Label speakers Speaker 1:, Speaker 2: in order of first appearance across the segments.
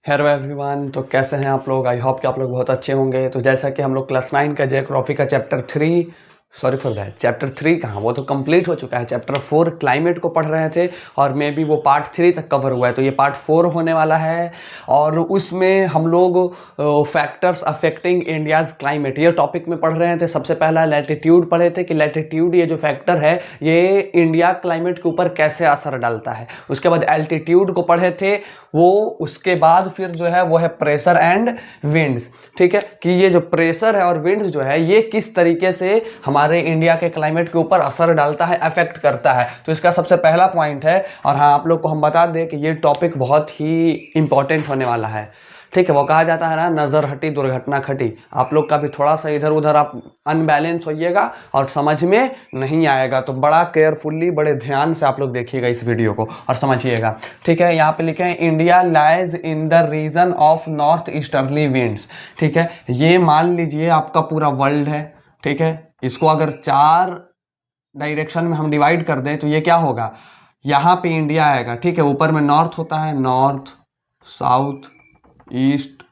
Speaker 1: Hello everyone. तो कैसे हैं आप लोग? आई होप कि आप लोग बहुत अच्छे होंगे। तो जैसा कि हम लोग क्लास 9 का ज्योग्राफी का चैप्टर 3 कहाँ, वो तो कंप्लीट हो चुका है। चैप्टर 4 क्लाइमेट को पढ़ रहे थे और मे बी वो पार्ट 3 तक कवर हुआ है, तो ये पार्ट 4 होने वाला है। और उसमें हम लोग फैक्टर्स अफेक्टिंग इंडियाज़ क्लाइमेट ये टॉपिक में पढ़ रहे थे। सबसे पहला लैटिट्यूड पढ़े थे कि लैटिट्यूड ये जो फैक्टर है ये इंडिया क्लाइमेट के ऊपर कैसे असर डालता है। उसके बाद एल्टीट्यूड को पढ़े थे वो। उसके बाद फिर जो है वो है प्रेशर एंड विंड्स। ठीक है, कि ये जो प्रेशर है और विंड्स जो है ये किस तरीके से हमारे इंडिया के क्लाइमेट के ऊपर असर डालता है, अफेक्ट करता है। तो इसका सबसे पहला पॉइंट है। और हाँ, आप लोग को हम बता दें कि ये टॉपिक बहुत ही इंपॉर्टेंट होने वाला है। ठीक है, वो कहा जाता है ना, नज़र हटी दुर्घटना खटी। आप लोग का भी थोड़ा सा इधर उधर आप अनबैलेंस होइएगा और समझ में नहीं आएगा, तो बड़ा केयरफुल्ली बड़े ध्यान से आप लोग देखिएगा इस वीडियो को और समझिएगा। ठीक है, यहाँ पे लिखे हैं India lies in the region of north easterly winds. ठीक है, ये मान लीजिए आपका पूरा वर्ल्ड है। ठीक है, इसको अगर 4 डायरेक्शन में हम डिवाइड कर दें तो ये क्या होगा, यहाँ पे इंडिया आएगा। ठीक है, ऊपर में नॉर्थ होता है, नॉर्थ, साउथ, ईस्ट,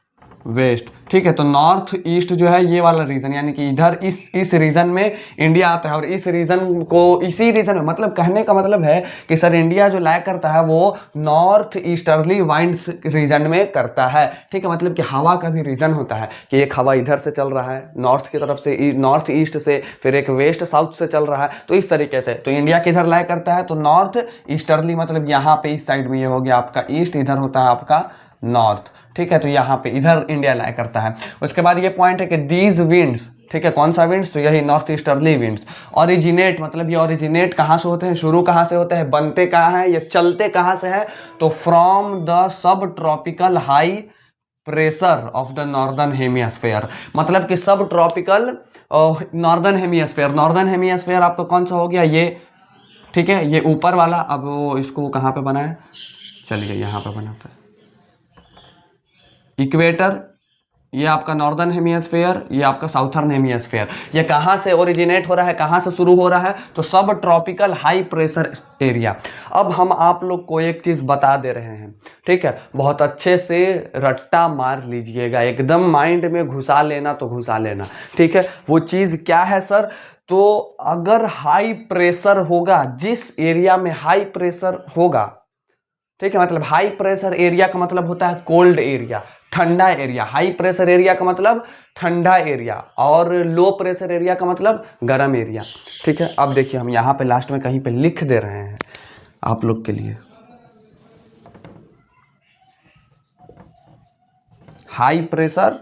Speaker 1: वेस्ट। ठीक है, तो नॉर्थ ईस्ट जो है ये वाला रीजन, यानी कि इधर इस रीजन में इंडिया आता है। और इस रीजन को इसी रीजन में, मतलब कहने का मतलब है कि सर इंडिया जो लाया करता है वो नॉर्थ ईस्टर्ली वाइंड्स रीजन में करता है। ठीक है, मतलब कि हवा का भी रीजन होता है कि एक हवा इधर से चल रहा है नॉर्थ की तरफ से, नॉर्थ ईस्ट से, फिर एक वेस्ट साउथ से चल रहा है। तो इस तरीके से तो इंडिया किधर लाया करता है, तो नॉर्थ ईस्टर्ली, मतलब यहाँ पे इस साइड में ये हो गया आपका ईस्ट, इधर होता है आपका नॉर्थ। ठीक है, तो यहाँ पे इधर इंडिया लाया करता है। उसके बाद ये पॉइंट है कि दीज विंड्स, ठीक है, कौन सा विंड्स, तो यही नॉर्थ ईस्टर्ली विंड्स। ओरिजिनेट, मतलब ये ओरिजिनेट कहाँ से होते हैं, शुरू कहाँ से होते हैं, बनते कहाँ हैं, ये चलते कहाँ से है, तो from the sub tropical high pressure of the northern hemisphere. मतलब कि सब tropical northern hemisphere. Northern hemisphere आपका कौन सा हो गया, ये। ठीक है, ये ऊपर वाला। अब वो इसको कहाँ पे बना है, चलिए यहाँ पे बनाते हैं। इक्वेटर ये आपका नॉर्दर्न हेमिस्फेयर, ये आपका साउथर्न हेमिस्फेयर। ये कहाँ से ओरिजिनेट हो रहा है, कहाँ से शुरू हो रहा है, तो सब ट्रॉपिकल हाई प्रेशर एरिया। अब हम आप लोग को एक चीज़ बता दे रहे हैं। ठीक है, बहुत अच्छे से रट्टा मार लीजिएगा, एकदम माइंड में घुसा लेना तो घुसा लेना। ठीक है, वो चीज़ क्या है सर, तो अगर हाई प्रेशर होगा, जिस एरिया में हाई प्रेशर होगा, ठीक है, मतलब हाई प्रेशर एरिया का मतलब होता है कोल्ड एरिया, ठंडा एरिया। हाई प्रेशर एरिया का मतलब ठंडा एरिया और लो प्रेशर एरिया का मतलब गर्म एरिया। ठीक है, अब देखिए हम यहाँ पे लास्ट में कहीं पे लिख दे रहे हैं आप लोग के लिए। हाई प्रेशर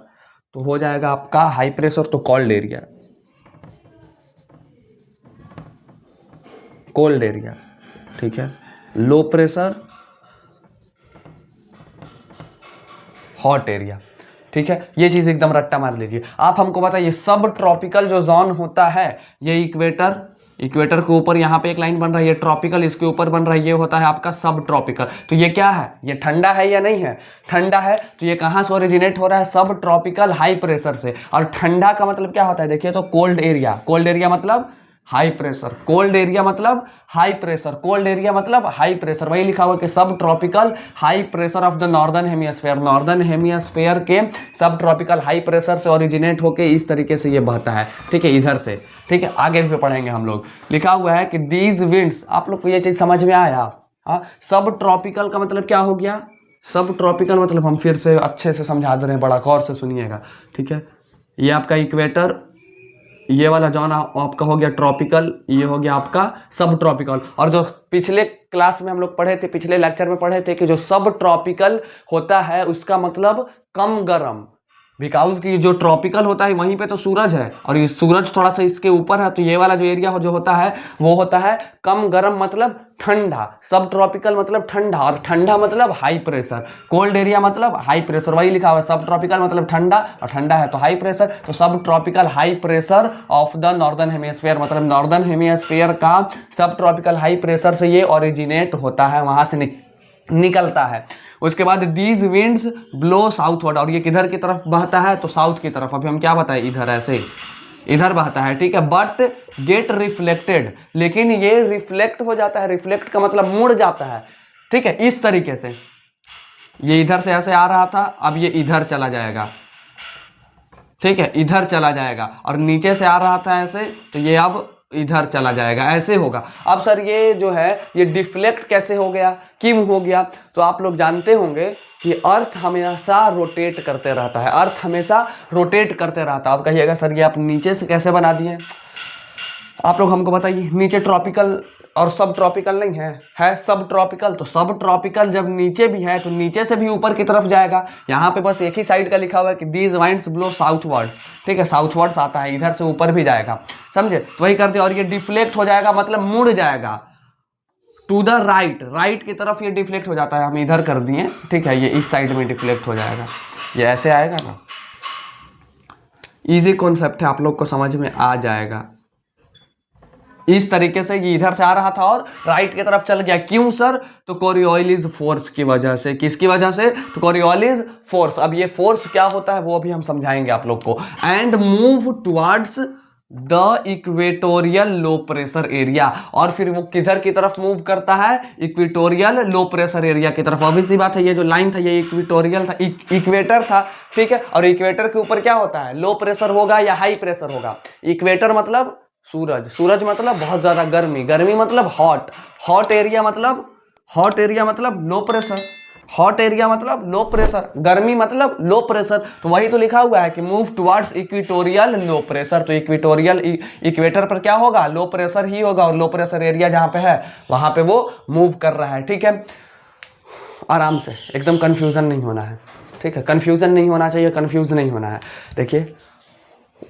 Speaker 1: तो हो जाएगा आपका, हाई प्रेशर तो कोल्ड एरिया, कोल्ड एरिया। ठीक है, लो प्रेशर हॉट एरिया। ठीक है, ये चीज एकदम रट्टा मार लीजिए। आप हमको बताइए, सब ट्रॉपिकल जो जोन होता है, ये इक्वेटर, इक्वेटर के ऊपर यहाँ पे एक लाइन बन रहा है, ये ट्रॉपिकल, इसके ऊपर बन रहा है, ये होता है आपका सब ट्रॉपिकल। तो ये क्या है, ये ठंडा है या नहीं है, ठंडा है। तो ये कहाँ से ओरिजिनेट हो रहा है, सब ट्रॉपिकल हाई प्रेशर से। और ठंडा का मतलब क्या होता है, देखिए तो कोल्ड एरिया, कोल्ड एरिया मतलब हाई प्रेशर, कोल्ड एरिया मतलब हाई प्रेशर, कोल्ड एरिया मतलब हाई प्रेशर। वही लिखा हुआ कि सब tropical high pressure of the northern hemisphere, northern hemisphere के सब ट्रॉपिकल हाई प्रेशर से ओरिजिनेट होके इस तरीके से ये बहता है। ठीक है, इधर से। ठीक है, आगे भी पढ़ेंगे हम लोग। लिखा हुआ है कि दीज विंड्स, आप लोग को ये चीज समझ में आया। हाँ, सब ट्रॉपिकल का मतलब क्या हो गया, सब ट्रॉपिकल मतलब हम फिर से अच्छे से समझा दे रहे हैं, बड़ा गौर से सुनिएगा। ठीक है, ये आपका इक्वेटर, ये वाला जोन आपका हो गया ट्रॉपिकल, ये हो गया आपका सब ट्रॉपिकल। और जो पिछले क्लास में हम लोग पढ़े थे, पिछले लेक्चर में पढ़े थे कि जो सब ट्रॉपिकल होता है उसका मतलब कम गर्म, बिकॉज की जो ट्रॉपिकल होता है वहीं पे तो सूरज है और ये सूरज थोड़ा सा इसके ऊपर है, तो ये वाला जो एरिया जो होता है वो होता है कम गर्म, मतलब ठंडा। सब ट्रॉपिकल मतलब ठंडा, और ठंडा मतलब हाई प्रेशर। कोल्ड एरिया मतलब हाई प्रेशर, वही लिखा हुआ है, सब ट्रॉपिकल मतलब ठंडा, और ठंडा है तो हाई प्रेशर। तो सब tropical high pressure of the northern hemisphere, मतलब नॉर्दर्न हेमिस्फीयर का सब ट्रॉपिकल हाई प्रेशर से ये ओरिजिनेट होता है, वहां से निकलता है। उसके बाद दीज विंड्स ब्लो साउथवर्ड, और ये किधर की तरफ बहता है, तो साउथ की तरफ। अभी हम क्या बताएं, इधर ऐसे इधर बहता है। ठीक है, बट गेट रिफ्लेक्टेड, लेकिन ये रिफ्लेक्ट हो जाता है। रिफ्लेक्ट का मतलब मुड़ जाता है। ठीक है, इस तरीके से ये इधर से ऐसे आ रहा था, अब ये इधर चला जाएगा, ठीक है, इधर चला जाएगा। और नीचे से आ रहा था ऐसे, तो ये अब इधर चला जाएगा, ऐसे होगा। अब सर ये जो है ये डिफ्लेक्ट कैसे हो गया, क्यों हो गया? तो आप लोग जानते होंगे कि अर्थ हमेशा रोटेट करते रहता है, अर्थ हमेशा रोटेट करते रहता है। आप कहिएगा सर ये आप नीचे से कैसे बना दिए? आप लोग हमको बताइए, नीचे ट्रॉपिकल और सब ट्रॉपिकल नहीं है सब ट्रॉपिकल। तो सब ट्रॉपिकल जब नीचे भी है तो नीचे से भी ऊपर की तरफ जाएगा। यहाँ पे बस एक ही साइड का लिखा हुआ है कि दीज वाइंड्स ब्लो साउथवर्ड्स, ठीक है, साउथवर्ड्स आता है, इधर से ऊपर भी जाएगा, समझे? तो वही करते हैं। और ये डिफ्लेक्ट हो जाएगा, मतलब मुड़ जाएगा टू द राइट, राइट की तरफ ये डिफ्लेक्ट हो जाता है। हम इधर कर दिए, ठीक है, ये इस साइड में डिफ्लेक्ट हो जाएगा, ये ऐसे आएगा ना। इजी कॉन्सेप्ट है, आप लोग को समझ में आ जाएगा। इस तरीके से ये इधर से आ रहा था और राइट की तरफ चल गया। क्यों सर? तो कोरियोलिस फोर्स की वजह से। किसकी वजह से? तो कोरियोलिस फोर्स। अब ये फोर्स क्या होता है वो अभी हम समझाएंगे आप लोग को। And move towards the equatorial low pressure area, और फिर वो किधर की तरफ मूव करता है? इक्वेटोरियल लो प्रेशर एरिया की तरफ। ऑब्वियसली बात है, ये जो लाइन था ये इक्वेटोरियल था, इक्वेटर था, ठीक है। और इक्वेटर के ऊपर क्या होता है? लो प्रेशर होगा या हाई प्रेशर होगा? इक्वेटर मतलब सूरज, सूरज मतलब बहुत ज्यादा गर्मी, गर्मी मतलब हॉट, हॉट एरिया मतलब लो प्रेशर, हॉट एरिया मतलब लो प्रेशर, गर्मी मतलब लो प्रेशर। तो वही तो लिखा हुआ है कि move towards equatorial low pressure. तो इक्वेटोरियल इक्वेटर पर क्या होगा? लो प्रेशर ही होगा, और लो प्रेशर एरिया जहां पे है वहां पे वो मूव कर रहा है, ठीक है। आराम से, एकदम कंफ्यूजन नहीं होना है, ठीक है, कंफ्यूजन नहीं होना चाहिए, कंफ्यूज नहीं होना है। देखिए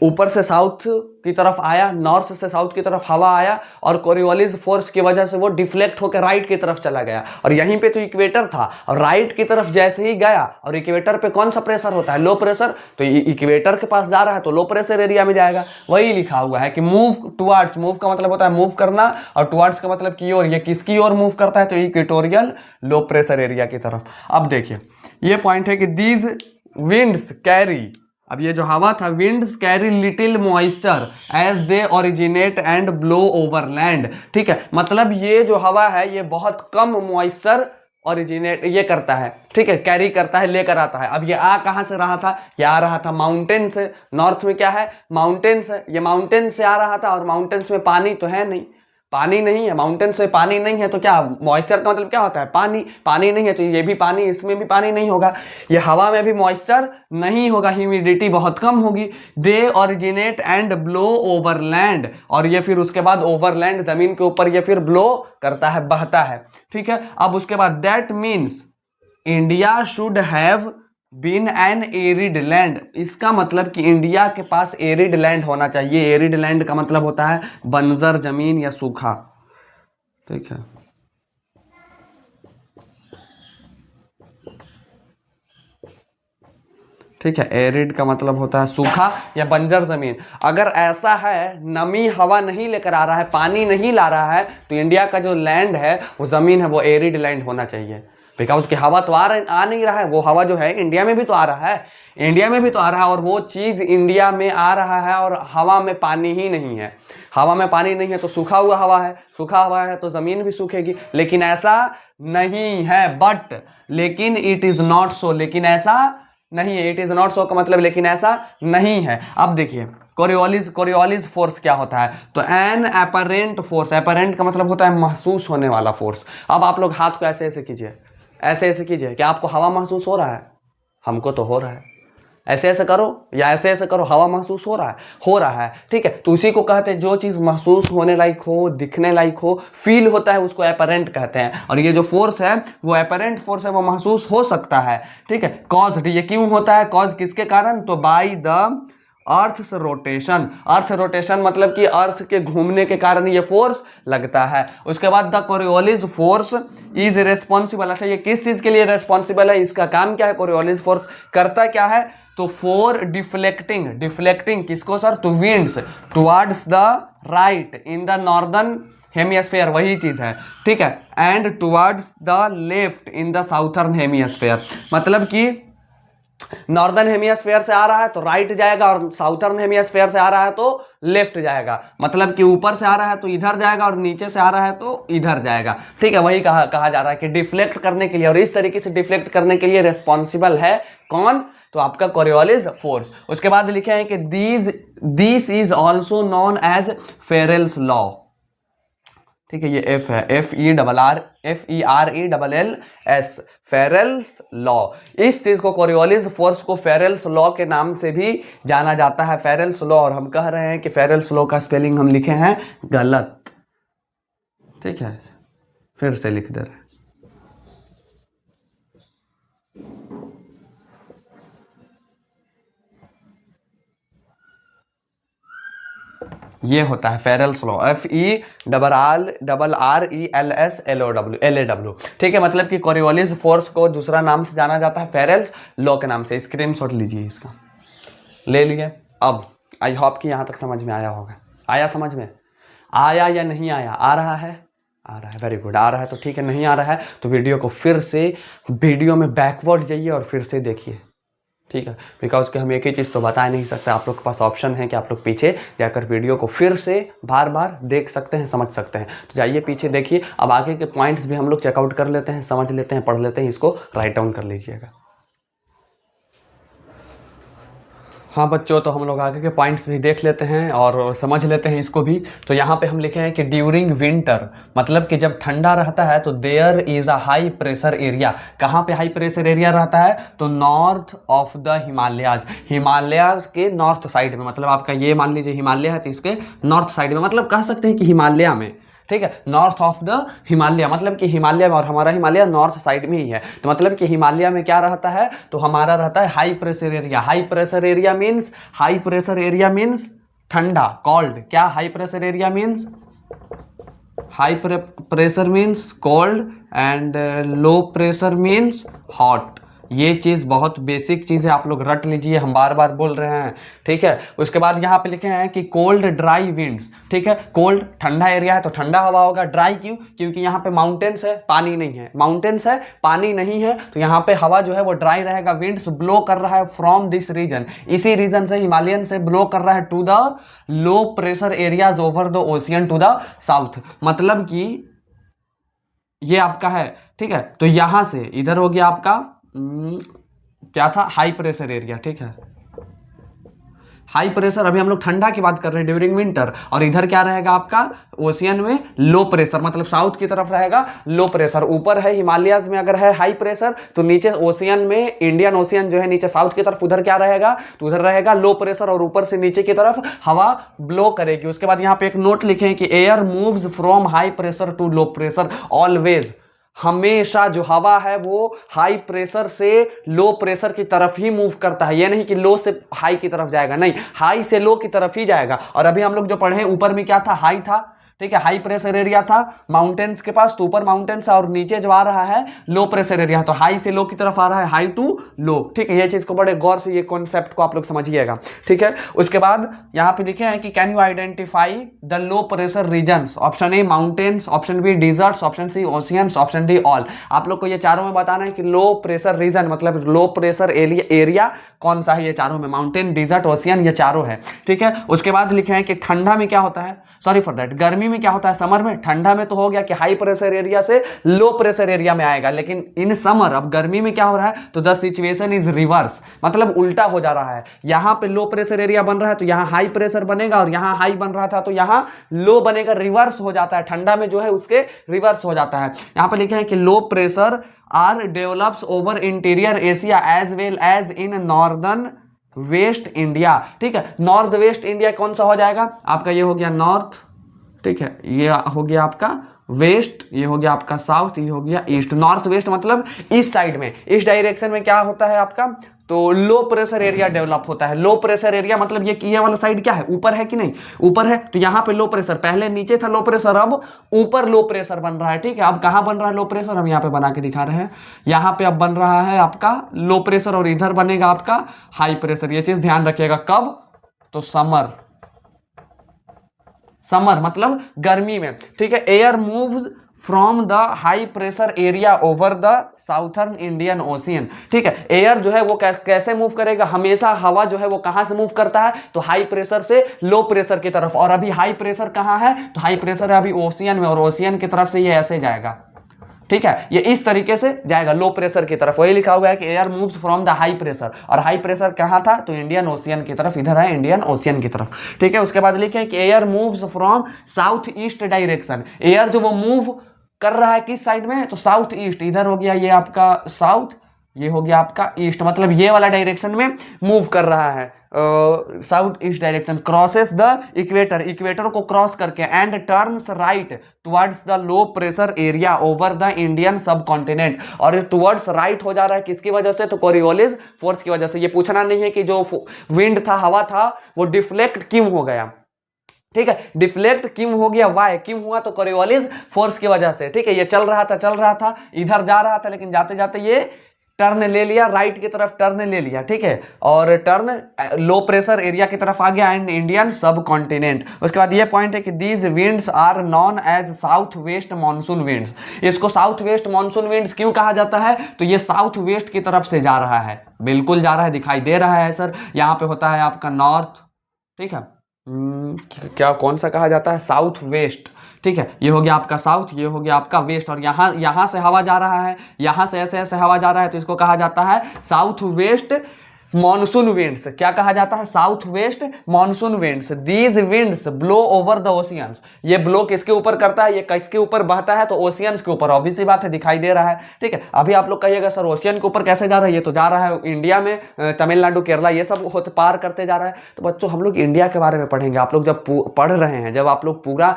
Speaker 1: ऊपर से साउथ की तरफ आया, नॉर्थ से साउथ की तरफ हवा आया, और कोरियोलिस फोर्स की वजह से वो डिफ्लेक्ट होकर राइट की तरफ चला गया। और यहीं पे तो इक्वेटर था, और राइट की तरफ जैसे ही गया, और इक्वेटर पे कौन सा प्रेशर होता है? Low pressure. तो इक्वेटर के पास जा रहा है तो लो प्रेशर एरिया में जाएगा। वही लिखा हुआ है कि मूव टुवर्ड्स। मूव का मतलब होता है मूव करना, और टुवर्ड्स का मतलब की ओर। ये किसकी ओर मूव करता है? तो इक्वेटोरियल लो प्रेशर एरिया की तरफ। अब देखिए ये पॉइंट है कि दीज विंड्स कैरी, अब ये जो हवा था, winds carry little moisture as they originate and blow over land, ठीक है। मतलब ये जो हवा है ये बहुत कम मॉइस्चर ओरिजिनेट ये करता है, ठीक है, कैरी करता है, लेकर आता है। अब ये आ कहाँ से रहा था? ये आ रहा था माउंटेन से। नॉर्थ में क्या है? माउंटेन्स है। ये माउंटेन से आ रहा था, और माउंटेन्स में पानी तो है नहीं, पानी नहीं है, माउंटेन से पानी नहीं है, तो क्या मॉइस्चर का मतलब क्या होता है? पानी। पानी नहीं है तो ये भी पानी, इसमें भी पानी नहीं होगा। ये हवा में भी मॉइस्चर नहीं होगा, ह्यूमिडिटी बहुत कम होगी। दे originate and blow over land, और ये फिर उसके बाद ओवरलैंड, जमीन के ऊपर ये फिर ब्लो करता है, बहता है, ठीक है। अब उसके बाद that means India should have been an arid land. इसका मतलब कि इंडिया के पास एरिड लैंड होना चाहिए। एरिड लैंड का मतलब होता है बंजर जमीन या सूखा, ठीक है। ठीक है, एरिड का मतलब होता है सूखा या बंजर जमीन। अगर ऐसा है, नमी हवा नहीं लेकर आ रहा है, पानी नहीं ला रहा है, तो इंडिया का जो लैंड है, वो जमीन है, वो एरिड लैंड होना चाहिए। बिकॉज की हवा तो आ नहीं रहा है, वो हवा जो है इंडिया में भी तो आ रहा है, इंडिया में भी तो आ रहा है, और वो चीज़ इंडिया में आ रहा है, और हवा में पानी ही नहीं है। हवा में पानी नहीं है तो सूखा हुआ हवा है, सूखा हवा है तो ज़मीन भी सूखेगी। लेकिन ऐसा नहीं है, बट लेकिन इट इज़ नॉट सो, लेकिन ऐसा नहीं है। इट इज़ नॉट सो का मतलब लेकिन ऐसा नहीं है। अब देखिए कोरियोलिस फोर्स क्या होता है? तो एन एपरेंट फोर्स। एपरेंट का मतलब होता है महसूस होने वाला फोर्स। अब आप लोग हाथ को ऐसे ऐसे कीजिए, ऐसे ऐसे कीजिए, क्या आपको हवा महसूस हो रहा है? हमको तो हो रहा है। ऐसे ऐसे करो या ऐसे ऐसे करो, हवा महसूस हो रहा है, ठीक है। तो उसी को कहते हैं, जो चीज़ महसूस होने लायक हो, दिखने लायक हो, फील होता है, उसको एपरेंट कहते हैं। और ये जो फोर्स है वो एपरेंट फोर्स है, वो महसूस हो सकता है, ठीक है। कॉज, ये क्यों होता है? कॉज किसके कारण? तो by the earth rotation. Earth rotation मतलब कि अर्थ के घूमने के कारण ये फोर्स लगता है। उसके बाद the Coriolis force is responsible. अच्छा, ये किस चीज के लिए रिस्पॉन्सिबल है? इसका काम क्या है? कोरियोलिस फोर्स करता क्या है? तो फॉर डिफ्लेक्टिंग, डिफ्लेक्टिंग किसको सर? तो winds towards the right in the northern hemisphere, वही चीज है, ठीक है। And towards the left in the southern hemisphere, मतलब कि नॉर्दर्न हेमिस्फीयर से आ रहा है तो राइट जाएगा और साउथर्न हेमिस्फीयर से आ रहा है तो लेफ्ट जाएगा। मतलब कि ऊपर से आ रहा है तो इधर जाएगा और नीचे से आ रहा है तो इधर जाएगा। ठीक है, वही कहा जा रहा है कि डिफ्लेक्ट करने के लिए, और इस तरीके से डिफ्लेक्ट करने के लिए रिस्पॉन्सिबल है कौन, तो आपका कोरियोलिस फोर्स। उसके बाद लिखे हैं कि this is also known as Ferrel's law. ठीक है, ये एफ है, FERELLS, फेरेल्स लॉ। इस चीज को, कोरियोलिस फोर्स को फेरेल्स लॉ के नाम से भी जाना जाता है, फेरेल्स लॉ। और हम कह रहे हैं कि फेरेल्स लॉ का स्पेलिंग हम लिखे हैं गलत। ठीक है, फिर से लिख दे रहे हैं। ये होता है फेरेल्स लॉ, FERRELSLAW। ठीक है, मतलब कि कोरियोलिस फोर्स को दूसरा नाम से जाना जाता है फेरेल्स लॉ के नाम से। स्क्रीनशॉट लीजिए इसका, ले लिए। अब आई होप कि यहाँ तक समझ में आया होगा। आया समझ में? आया या नहीं आया? आ रहा है? आ रहा है, वेरी गुड। आ रहा है तो ठीक है, नहीं आ रहा है तो वीडियो को फिर से, वीडियो में बैकवर्ड जाइए और फिर से देखिए। ठीक है, बिकॉज कि हम एक ही चीज़ तो बता नहीं सकते। आप लोग के पास ऑप्शन है कि आप लोग पीछे जाकर वीडियो को फिर से बार बार देख सकते हैं, समझ सकते हैं। तो जाइए पीछे देखिए। अब आगे के पॉइंट्स भी हम लोग चेकआउट कर लेते हैं, समझ लेते हैं, पढ़ लेते हैं। इसको राइट डाउन कर लीजिएगा। हाँ बच्चों, तो हम लोग आगे के पॉइंट्स भी देख लेते हैं और समझ लेते हैं इसको भी। तो यहाँ पे हम लिखे हैं कि ड्यूरिंग विंटर, मतलब कि जब ठंडा रहता है तो there is a high pressure area. कहाँ पे हाई प्रेशर एरिया रहता है? तो north of the Himalayas, Himalayas के नॉर्थ साइड में। मतलब आपका ये मान लीजिए हिमालय है तो इसके नॉर्थ साइड में, मतलब कह सकते हैं कि हिमालय में। ठीक है, नॉर्थ ऑफ द हिमालय, मतलब कि हिमालय में, और हमारा हिमालय नॉर्थ साइड में ही है। तो मतलब कि हिमालय में क्या रहता है? तो हमारा रहता है high pressure area. High pressure area means, high pressure area means ठंडा, कोल्ड। क्या high pressure area means? High pressure means cold and low pressure means hot. ये चीज़ बहुत बेसिक चीज़ है, आप लोग रट लीजिए, हम बार बार बोल रहे हैं। ठीक है, उसके बाद यहाँ पे लिखे हैं कि कोल्ड ड्राई विंड्स। ठीक है, कोल्ड ठंडा एरिया है तो ठंडा हवा होगा। ड्राई क्यों? क्योंकि यहाँ पे माउंटेन्स है, पानी नहीं है। माउंटेन्स है, पानी नहीं है, तो यहाँ पे हवा जो है वो ड्राई रहेगा। विंड्स ब्लो कर रहा है फ्रॉम दिस रीजन, इसी रीजन से, हिमालयन से ब्लो कर रहा है to the low pressure areas over the ocean to the south. मतलब कि ये आपका है। ठीक है, तो यहां से इधर हो गया आपका क्या था? High pressure area. ठीक है, हाई प्रेशर, अभी हम लोग ठंडा की बात कर रहे हैं ड्यूरिंग विंटर। और इधर क्या रहेगा आपका? ओशियन में लो प्रेशर, मतलब साउथ की तरफ रहेगा लो प्रेशर। ऊपर है हिमालयाज में अगर है हाई प्रेशर, तो नीचे ओशियन में, इंडियन ओशियन जो है नीचे साउथ की तरफ, उधर क्या रहेगा? तो उधर रहेगा लो प्रेशर, और ऊपर से नीचे की तरफ हवा ब्लो करेगी। उसके बाद यहाँ पे एक नोट लिखे कि air moves from high pressure to low pressure always. हमेशा जो हवा है वो हाई प्रेशर से लो प्रेशर की तरफ ही मूव करता है। ये नहीं कि लो से हाई की तरफ जाएगा, नहीं, हाई से लो की तरफ ही जाएगा। और अभी हम लोग जो पढ़े, ऊपर में क्या था? हाई था। ठीक है, हाई प्रेशर एरिया था माउंटेन्स के पास, तो ऊपर माउंटेन्स और नीचे जो आ रहा है लो प्रेशर एरिया, तो हाई से लो की तरफ आ रहा है, हाई टू लो। ठीक है, ये चीज को बड़े गौर से, ये कॉन्सेप्ट को आप लोग समझिएगा। ठीक है, उसके बाद यहाँ पे लिखे हैं कि can you identify the low pressure regions? Option A mountains, option B deserts, option C oceans, option D all. आप लोग को ये चारों में बताना है कि लो प्रेशर रीजन मतलब लो प्रेशर एरिया कौन सा है। ये चारों में माउंटेन, डिजर्ट, ओशियन, ये चारों है। ठीक है, उसके बाद लिखे हैं कि ठंडा में क्या होता है, सॉरी फॉर दैट, गर्मी में क्या होता है? समर में। ठंडा में तो हो गया कि हाई प्रेशर एरिया से लो प्रेशर एरिया में आएगा, लेकिन इन समर, अब गर्मी में क्या हो रहा है? तो द सिचुएशन इज रिवर्स, मतलब उल्टा हो जा रहा है। यहां पे लो प्रेशर एरिया बन रहा है तो यहां हाई प्रेशर बनेगा, और यहां हाई बन रहा था तो यहां लो बनेगा, रिवर्स हो जाता है। ठंडा में जो है उसके रिवर्स हो जाता है। यहां पे लिखे हैं कि low pressure are develops over interior Asia as well as in northern west India. ठीक है, नॉर्थ वेस्ट इंडिया कौन सा हो जाएगा आपका? ये हो गया नॉर्थ। ठीक है, ये हो गया आपका वेस्ट, ये हो गया आपका साउथ, ये हो गया ईस्ट। नॉर्थ वेस्ट मतलब इस साइड में, इस डायरेक्शन में क्या होता है आपका? तो लो प्रेशर एरिया डेवलप होता है। लो प्रेशर एरिया मतलब ये वाला साइड क्या है? ऊपर है कि नहीं? ऊपर है, तो यहां पे लो प्रेशर, पहले नीचे था लो प्रेशर, अब ऊपर लो प्रेशर बन रहा है। ठीक है, अब कहां बन रहा है लो प्रेशर? हम यहां पे बना के दिखा रहे हैं। यहां पे अब बन रहा है आपका लो प्रेशर, और इधर बनेगा आपका हाई प्रेशर। ये चीज ध्यान रखिएगा। कब? तो समर, समर मतलब गर्मी में। ठीक है, air moves from the high pressure area over the southern Indian ocean. ठीक है, एयर जो है वो कैसे मूव करेगा, हमेशा हवा जो है वो कहां से मूव करता है, तो हाई प्रेशर से लो प्रेशर की तरफ, और अभी हाई प्रेशर कहां है, तो हाई प्रेशर है अभी ओशियन में, और ओशियन की तरफ से ये ऐसे जाएगा। ठीक है, ये इस तरीके से जाएगा लो प्रेशर की तरफ, वही लिखा हुआ है कि air moves from the high pressure, और हाई प्रेशर कहां था, तो इंडियन ओशियन की तरफ, इधर है इंडियन ओशियन की तरफ। ठीक है, उसके बाद लिखे कि air moves from south east direction, air जो वो मूव कर रहा है किस साइड में, तो साउथ ईस्ट, इधर हो गया ये आपका साउथ, ये हो गया आपका ईस्ट, मतलब ये वाला डायरेक्शन में मूव कर रहा है, south east direction, crosses the equator, equator को क्रॉस करके, and turns right towards the low pressure area over the Indian सब कॉन्टिनेंट, और टुवर्ड्स राइट हो जा रहा है किसकी वजह से, तो कोरियोलिस फोर्स की वजह से। ये पूछना नहीं है कि जो विंड था, हवा था, वो डिफ्लेक्ट क्यों हो गया। ठीक है, डिफ्लेक्ट क्यों हो गया, वाई क्यों हुआ, तो कोरियोलिस फोर्स की वजह से। ठीक है, ये चल रहा था इधर जा रहा था, लेकिन जाते जाते ये टर्न ले लिया, राइट की तरफ टर्न ले लिया। ठीक है, और टर्न लो प्रेशर एरिया की तरफ आ गया, एंड इंडियन सब कॉन्टिनेंट। उसके बाद ये पॉइंट है कि these winds are known as south west monsoon winds, इसको साउथ वेस्ट मानसून विंड्स क्यों कहा जाता है, तो ये साउथ वेस्ट की तरफ से जा रहा है, बिल्कुल जा रहा है, दिखाई दे रहा है सर, यहाँ पे होता है आपका नॉर्थ। ठीक है, क्या कौन सा कहा जाता है, साउथ वेस्ट। ठीक है, ये हो गया आपका साउथ, ये हो गया आपका वेस्ट, और यहाँ से हवा जा रहा है, यहाँ से ऐसे ऐसे हवा जा रहा है, तो इसको कहा जाता है साउथ वेस्ट मॉनसून विंड्स। क्या कहा जाता है, south west monsoon winds. These winds blow over the oceans, ये ब्लो किसके ऊपर करता है, ये किसके ऊपर बहता है, तो ओशियंस के ऊपर, ऑब्वियस सी बात है, दिखाई दे रहा है। ठीक है, अभी आप लोग कहिएगा सर ओशियन के ऊपर कैसे जा रहा है, ये तो जा रहा है इंडिया में, तमिलनाडु केरला ये सब होते पार करते जा रहा है। तो बच्चों हम लोग इंडिया के बारे में पढ़ेंगे, आप लोग जब पढ़ रहे हैं, जब आप लोग पूरा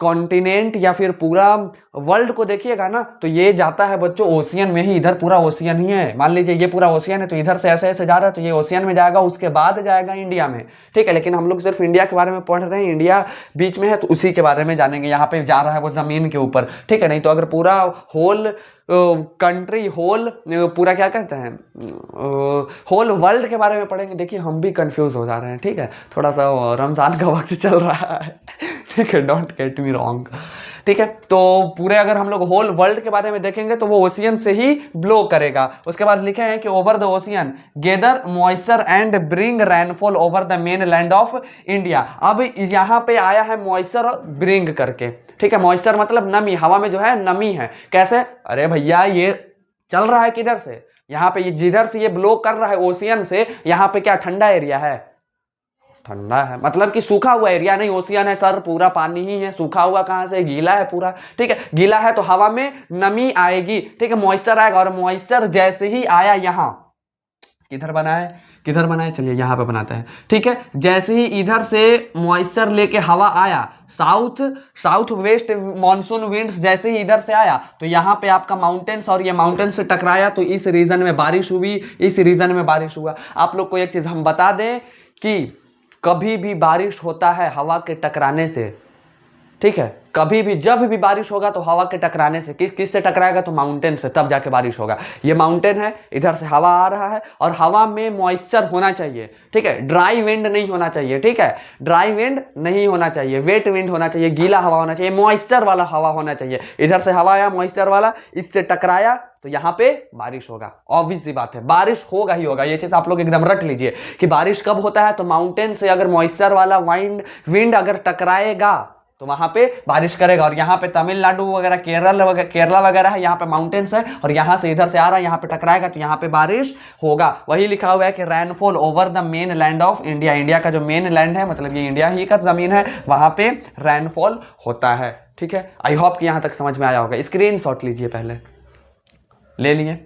Speaker 1: कॉन्टिनेंट या फिर पूरा वर्ल्ड को देखिएगा ना, तो ये जाता है बच्चों ओशियन में ही, इधर पूरा ओशियन ही है। मान लीजिए ये पूरा ओशियन है, तो इधर से ऐसे ऐसे जा रहा है, तो ये ओशियन में जाएगा, उसके बाद जाएगा इंडिया में। ठीक है, लेकिन हम लोग सिर्फ इंडिया के बारे में पढ़ रहे हैं, इंडिया बीच में है तो उसी के बारे में जानेंगे। यहाँ पे जा रहा है वो जमीन के ऊपर। ठीक है, नहीं तो अगर पूरा होल कंट्री, होल पूरा क्या कहते हैं, होल वर्ल्ड के बारे में पढ़ेंगे, देखिए हम भी कंफ्यूज हो जा रहे हैं। ठीक है, थोड़ा सा रमजान का वक्त चल रहा है। ठीक है, डोंट गेट मी रॉन्ग। ठीक है, तो पूरे अगर हम लोग होल वर्ल्ड के बारे में देखेंगे तो वो ओशियन से ही ब्लो करेगा। उसके बाद लिखे हैं कि over the ocean gather moisture and bring rainfall over the mainland of India. अब यहाँ पे आया है मॉइस्चर ब्रिंग करके। ठीक है, मॉइस्चर मतलब नमी, हवा में जो है नमी है। कैसे, अरे भैया ये चल रहा है किधर से, यहाँ पे जिधर से ये ब्लो कर रहा है ओशियन से, यहाँ पे क्या ठंडा एरिया है, ठंडा है, मतलब कि सूखा हुआ एरिया नहीं, ओशियन है सर, पूरा पानी ही है, सूखा हुआ कहां से, गीला है पूरा। ठीक है, गीला है तो हवा में नमी आएगी। ठीक है, मॉइस्चर आएगा, और मॉइस्चर जैसे ही आया यहाँ, किधर बनाए, चलिए यहाँ पे बनाते हैं। ठीक है, जैसे ही इधर से मॉइस्चर लेके हवा आया, साउथ वेस्ट मॉनसून विंड्स जैसे ही इधर से आया, तो यहाँ पे आपका माउंटेन्स, और ये माउंटेन से टकराया, तो इस रीजन में बारिश हुई, इस रीजन में बारिश हुआ। आप लोग को एक चीज हम बता दें कि कभी भी बारिश होता है हवा के टकराने से। ठीक है, कभी भी जब भी बारिश होगा तो हवा के टकराने से, किस से टकराएगा, तो माउंटेन से, तब जाके बारिश होगा। ये माउंटेन है, इधर से हवा आ रहा है, और हवा में मॉइस्चर होना चाहिए। ठीक है, ड्राई विंड नहीं होना चाहिए। ठीक है, ड्राई विंड नहीं होना चाहिए, वेट विंड होना चाहिए, गीला हवा होना चाहिए, मॉइस्चर वाला हवा होना चाहिए। इधर से हवा आया मॉइस्चर वाला, इससे टकराया, तो यहाँ पे बारिश होगा। ऑब्वियस सी बात है, बारिश होगा ही होगा, ये चीज आप लोग एकदम रट लीजिए कि बारिश कब होता है, तो माउंटेन से अगर मॉइस्चर वाला विंड अगर टकराएगा तो वहां पे बारिश करेगा। और यहाँ पे तमिलनाडु वगैरह, केरला वगैरह है, यहाँ पे माउंटेन्स है, और यहाँ से इधर से आ रहा है, यहाँ पे टकराएगा, तो यहाँ पे बारिश होगा। वही लिखा हुआ है कि rainfall over the mainland of India, India का जो मेन लैंड है, मतलब ये इंडिया ही का जमीन है, वहां पे रेनफॉल होता है। ठीक है, आई होप कि यहाँ तक समझ में आया होगा। स्क्रीन शॉट लीजिए, पहले ले लिए।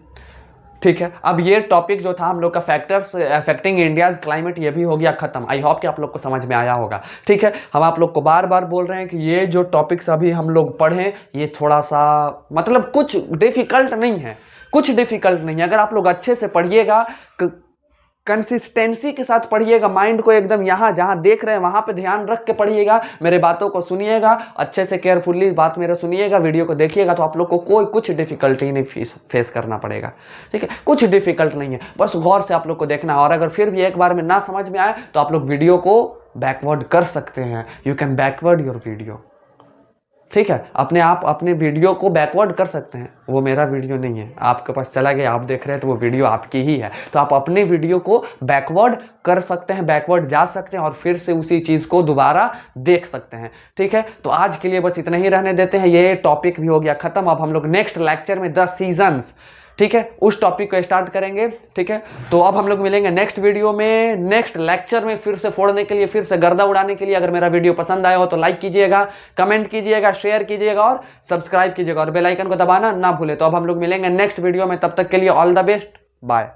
Speaker 1: ठीक है, अब ये टॉपिक जो था हम लोग का फैक्टर्स अफेक्टिंग इंडियाज क्लाइमेट, ये भी हो गया खत्म। आई होप कि आप लोग को समझ में आया होगा। ठीक है, हम आप लोग को बार बार बोल रहे हैं कि ये जो टॉपिक्स अभी हम लोग पढ़ें, ये थोड़ा सा मतलब कुछ डिफिकल्ट नहीं है, अगर आप लोग अच्छे से पढ़िएगा, कंसिस्टेंसी के साथ पढ़िएगा, माइंड को एकदम यहाँ जहाँ देख रहे हैं वहाँ पे ध्यान रख के पढ़िएगा, मेरे बातों को सुनिएगा अच्छे से, केयरफुली बात मेरे सुनिएगा, वीडियो को देखिएगा, तो आप लोग को कुछ डिफिकल्टी नहीं फेस करना पड़ेगा। ठीक है, कुछ डिफिकल्ट नहीं है, बस गौर से आप लोग को देखना है। और अगर फिर भी एक बार में ना समझ में आए तो आप लोग वीडियो को बैकवर्ड कर सकते हैं, you can backward your video. ठीक है, अपने आप अपने वीडियो को बैकवर्ड कर सकते हैं। वो मेरा वीडियो नहीं है, आपके पास चला गया, आप देख रहे हैं तो वो वीडियो आपकी ही है। तो आप अपने वीडियो को बैकवर्ड कर सकते हैं, बैकवर्ड जा सकते हैं और फिर से उसी चीज़ को दोबारा देख सकते हैं। ठीक है, तो आज के लिए बस इतना ही रहने देते हैं। ये टॉपिक भी हो गया खत्म। अब हम लोग नेक्स्ट लेक्चर में द सीजन्स, ठीक है, उस टॉपिक को स्टार्ट करेंगे। ठीक है, तो अब हम लोग मिलेंगे नेक्स्ट वीडियो में, नेक्स्ट लेक्चर में, फिर से फोड़ने के लिए, फिर से गर्दा उड़ाने के लिए। अगर मेरा वीडियो पसंद आया हो तो लाइक कीजिएगा, कमेंट कीजिएगा, शेयर कीजिएगा और सब्सक्राइब कीजिएगा और बेल आइकन को दबाना ना भूले। तो अब हम लोग मिलेंगे नेक्स्ट वीडियो में, तब तक के लिए ऑल द बेस्ट, बाय।